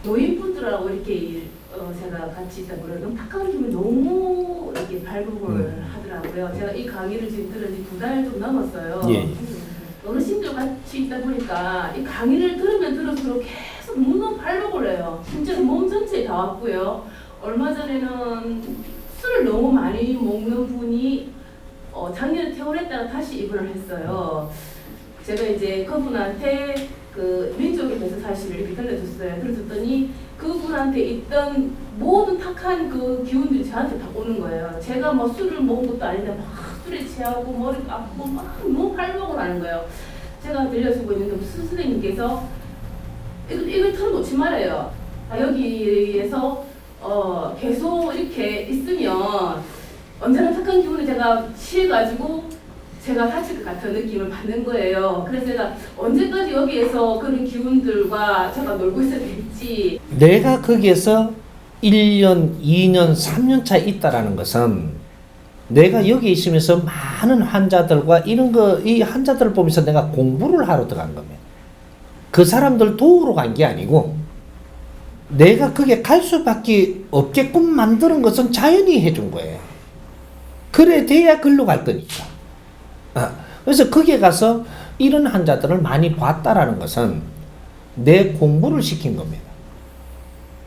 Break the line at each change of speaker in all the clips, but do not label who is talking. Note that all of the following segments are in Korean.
노인분들하고 이렇게 제가 같이 있다 보니 너무 탁한 기분이 너무 이렇게 발굴을 하더라고요. 제가 이 강의를 지금 들은 지 2달 좀 넘었어요.
예.
어르신들 같이 있다 보니까 이 강의를 들으면 들을수록 계속 너무 발굴을 해요. 진짜 몸 전체에 다 왔고요. 얼마 전에는 술을 너무 많이 먹는 분이 작년에 퇴원했다가 다시 입원을 했어요. 제가 이제 그분한테 그 민족에 대해서 사실을 이렇게 들려줬어요. 들려줬더니 그분한테 있던 모든 탁한 그 기운들이 저한테 다 오는 거예요. 제가 뭐 술을 먹은 것도 아닌데 막 술에 취하고 머리가 아프고 막 너무 발목을 하는 거예요. 제가 들려주고 있는데 무슨 선생님께서 이걸 털어놓지 말아요. 여기에서 계속 이렇게 있으면 언제나 탁한 기운을 제가 취해가지고 제가 다칠 것 같은 느낌을 받는 거예요. 그래서 제가 언제까지 여기에서 그런 기운들과 제가 놀고 있어야 될지.
내가 거기에서 1년, 2년, 3년 차 있다라는 것은 내가 여기 있으면서 많은 환자들과 이 환자들을 보면서 내가 공부를 하러 들어간 겁니다. 그 사람들 도우러 간 게 아니고 내가 거기에 갈 수밖에 없게끔 만드는 것은 자연이 해준 거예요. 그래 돼야 글로 갈 거니까. 그래서 거기에 가서 이런 환자들을 많이 봤다라는 것은 내 공부를 시킨 겁니다.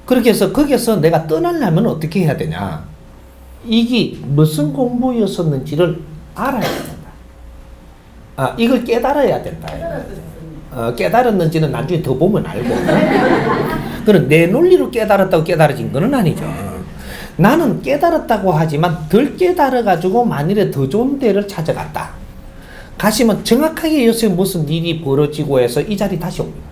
그렇게 해서 거기에서 내가 떠나려면 어떻게 해야 되냐? 이게 무슨 공부였었는지를 알아야 된다. 이걸 깨달아야 된다. 깨달았는지는 나중에 더 보면 알고. 그건 내 논리로 깨달았다고 깨달아진 건 아니죠. 나는 깨달았다고 하지만 덜 깨달아가지고 만일에 더 좋은 데를 찾아갔다. 가시면 정확하게 요새 무슨 일이 벌어지고 해서 이 자리 다시 옵니다.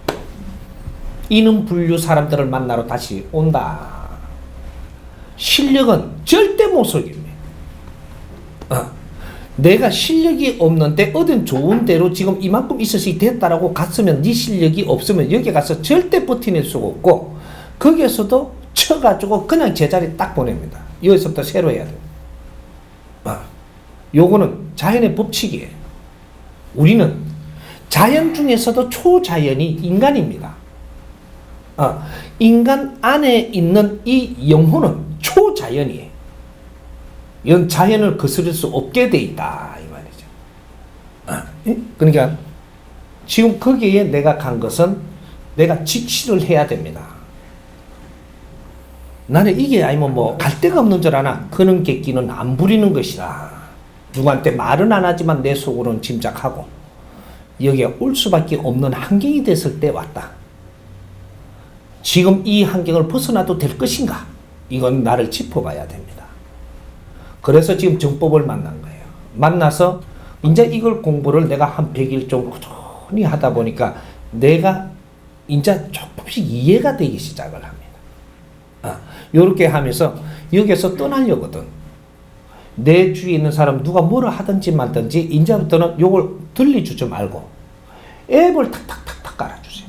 이는 분류 사람들을 만나러 다시 온다. 실력은 절대 못 속입니다. 내가 실력이 없는데 어딘 좋은 데로 지금 이만큼 있어서 됐다라고 갔으면 네 실력이 없으면 여기 가서 절대 버티낼 수가 없고 거기에서도 쳐가지고 그냥 제자리 딱 보냅니다. 여기서부터 새로 해야 돼요. 요거는 자연의 법칙이에요. 우리는 자연 중에서도 초자연이 인간입니다. 인간 안에 있는 이 영혼은 초자연이에요. 이건 자연을 거스를 수 없게 돼 있다 이 말이죠. 그러니까 지금 거기에 내가 간 것은 내가 지치를 해야 됩니다. 나는 이게 아니면 뭐 갈 데가 없는 줄 아나. 그런 객기는 안 부리는 것이다. 누구한테 말은 안 하지만 내 속으로는 짐작하고 여기에 올 수밖에 없는 환경이 됐을 때 왔다. 지금 이 환경을 벗어나도 될 것인가? 이건 나를 짚어봐야 됩니다. 그래서 지금 정법을 만난 거예요. 만나서 이제 이걸 공부를 내가 한 100일 정도 꾸준히 하다 보니까 내가 이제 조금씩 이해가 되기 시작을 합니다. 이렇게 하면서 여기서 떠나려거든. 내 주위에 있는 사람 누가 뭐라 하든지 말든지 이제부터는 요걸 들려주지 말고 앱을 탁탁탁탁 깔아주세요.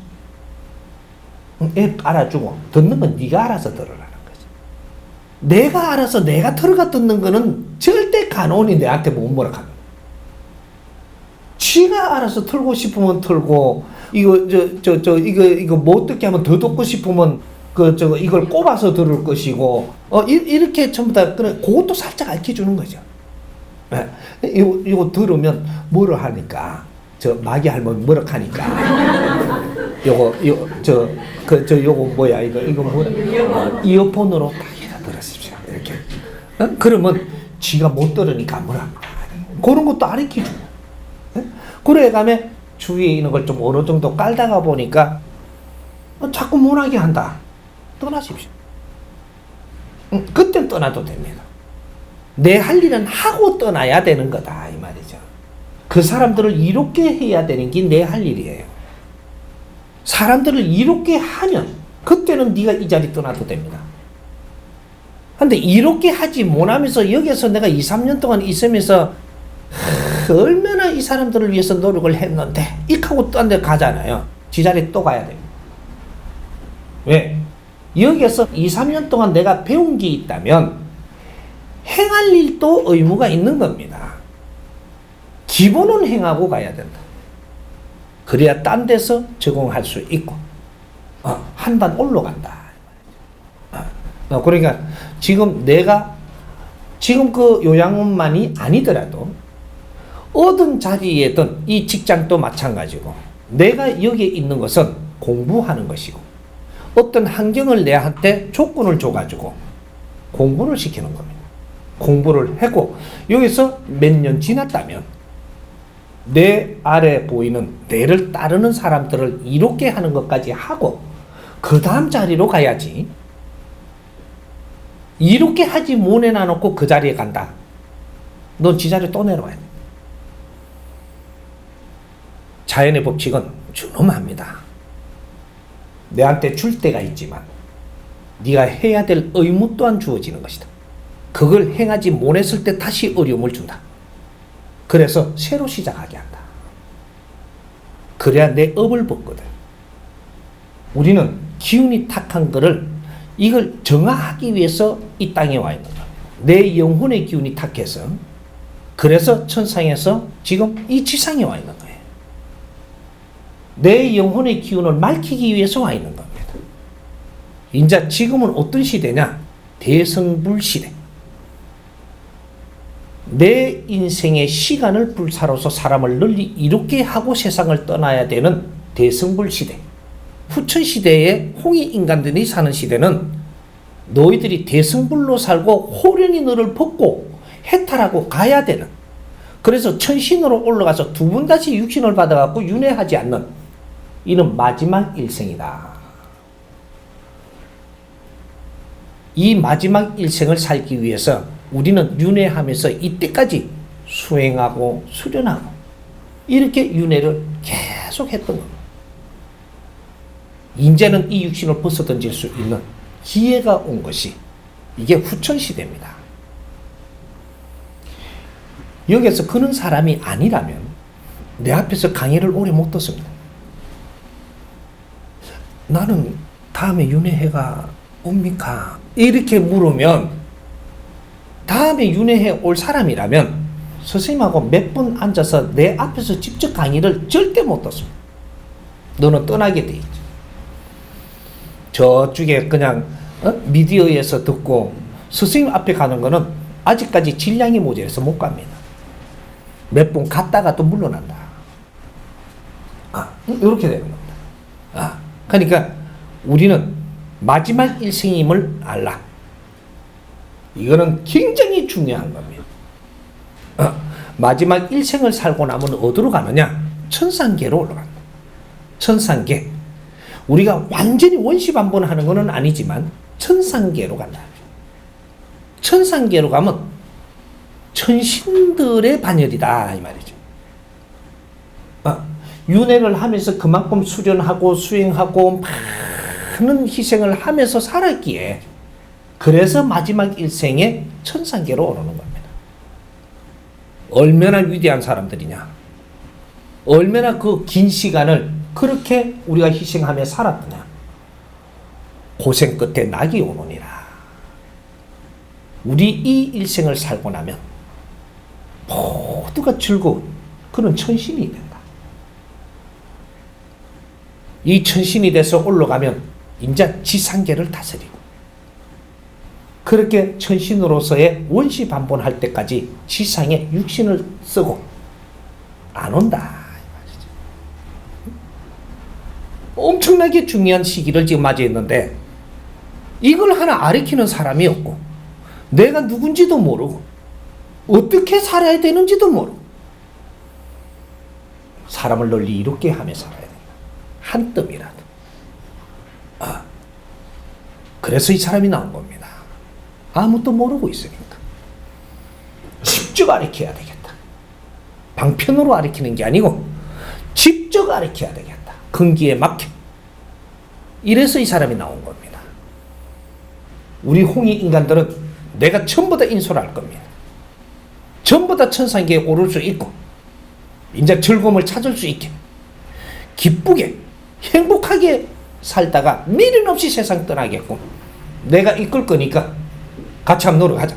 앱 깔아주고 듣는 건 네가 알아서 들으라는 거지. 내가 알아서 내가 들어가 듣는 거는 절대 간혼이 내한테 못 뭐라 합니다. 지가 알아서 틀고 싶으면 틀고 이거 뭐 어떻게 하면 더 듣고 싶으면 이걸 꼽아서 들을 것이고, 이렇게 전부 다, 그것도 살짝 알려주는 거죠. 이거 들으면 뭐를 하니까, 마귀 할머니 뭐라 하니까, 요거 뭐야, 이거 뭐야, 이어폰으로 딱 해서 들으십시오. 이렇게. 그러면 지가 못 들으니까 뭐라. 그런 것도 알려주고. 그래 가면 주위에 있는 걸 좀 어느 정도 깔다가 보니까, 자꾸 못하게 한다. 떠나십시오. 그땐 떠나도 됩니다. 내 할 일은 하고 떠나야 되는 거다 이 말이죠. 그 사람들을 이롭게 해야 되는 게 내 할 일이에요. 사람들을 이롭게 하면 그때는 네가 이 자리 떠나도 됩니다. 근데 이롭게 하지 못하면서 여기서 내가 2, 3년 동안 있으면서 얼마나 이 사람들을 위해서 노력을 했는데 익하고 딴 데 가잖아요. 지 자리 또 가야 됩니다. 왜? 여기에서 2, 3년 동안 내가 배운 게 있다면 행할 일도 의무가 있는 겁니다. 기본은 행하고 가야 된다. 그래야 딴 데서 적용할 수 있고 한 단 올라간다. 그러니까 지금 내가 지금 그 요양원만이 아니더라도 어떤 자리에든 이 직장도 마찬가지고 내가 여기에 있는 것은 공부하는 것이고 어떤 환경을 내한테 조건을 줘가지고 공부를 시키는 겁니다. 공부를 하고 여기서 몇 년 지났다면 내 아래 보이는 내를 따르는 사람들을 이롭게 하는 것까지 하고 그 다음 자리로 가야지. 이롭게 하지 못해놔 놓고 그 자리에 간다. 넌 지 자리에 또 내려와야 돼. 자연의 법칙은 준엄합니다. 내한테 줄 때가 있지만 네가 해야 될 의무 또한 주어지는 것이다. 그걸 행하지 못했을 때 다시 어려움을 준다. 그래서 새로 시작하게 한다. 그래야 내 업을 벗거든. 우리는 기운이 탁한 거를 이걸 정화하기 위해서 이 땅에 와 있는 거야. 내 영혼의 기운이 탁해서 그래서 천상에서 지금 이 지상에 와 있는 거예요. 내 영혼의 기운을 맑히기 위해서 와 있는 겁니다. 이제 지금은 어떤 시대냐? 대성불 시대. 내 인생의 시간을 불사로서 사람을 널리 이롭게 하고 세상을 떠나야 되는 대성불 시대. 후천시대에 홍익인간들이 사는 시대는 너희들이 대성불로 살고 호련히 너를 벗고 해탈하고 가야 되는, 그래서 천신으로 올라가서 두 번 다시 육신을 받아갖고 윤회하지 않는 이는 마지막 일생이다. 이 마지막 일생을 살기 위해서 우리는 윤회하면서 이때까지 수행하고 수련하고 이렇게 윤회를 계속 했던 겁니다. 이제는 이 육신을 벗어던질 수 있는 기회가 온 것이 이게 후천시대입니다. 여기서 그런 사람이 아니라면 내 앞에서 강의를 오래 못 듣습니다. 나는 다음에 윤회해가 옵니까? 이렇게 물으면 다음에 윤회해 올 사람이라면 선생님하고 몇 분 앉아서 내 앞에서 직접 강의를 절대 못 듣습니다. 너는 떠나게 돼 있지. 저쪽에 그냥 미디어에서 듣고 스승님 앞에 가는 거는 아직까지 질량이 모자라서 못 갑니다. 몇 분 갔다가 또 물러난다. 이렇게 되는 겁니다. 그러니까 우리는 마지막 일생임을 알라. 이거는 굉장히 중요한 겁니다. 마지막 일생을 살고 나면 어디로 가느냐? 천상계로 올라간다. 천상계. 우리가 완전히 원시반복하는 것은 아니지만 천상계로 간다. 천상계로 가면 천신들의 반열이다 이 말이죠. 윤회를 하면서 그만큼 수련하고 수행하고 많은 희생을 하면서 살았기에 그래서 마지막 일생에 천상계로 오르는 겁니다. 얼마나 위대한 사람들이냐. 얼마나 그 긴 시간을 그렇게 우리가 희생하며 살았더냐. 고생 끝에 낙이 오느니라. 우리 이 일생을 살고 나면 모두가 즐거운 그런 천신이 된다. 이 천신이 돼서 올라가면 이제 지상계를 다스리고 그렇게 천신으로서의 원시 반본할 때까지 지상에 육신을 쓰고 안 온다. 엄청나게 중요한 시기를 지금 맞이했는데 이걸 하나 가르치는 사람이 없고 내가 누군지도 모르고 어떻게 살아야 되는지도 모르고 사람을 널리 이롭게 하며 살아야 된다. 한 뜸이라도. 그래서 이 사람이 나온 겁니다. 아무것도 모르고 있으니까. 직접 가르쳐야 되겠다. 방편으로 가르치는 게 아니고 직접 가르쳐야 되겠다. 근기에 맞게. 이래서 이 사람이 나온 겁니다. 우리 홍익인간들은 내가 전부 다 인솔할 겁니다. 전부 다 천상계에 오를 수 있고 이제 즐거움을 찾을 수 있게 기쁘게 행복하게 살다가 미련 없이 세상 떠나겠고 내가 이끌 거니까 같이 한번 노력하자.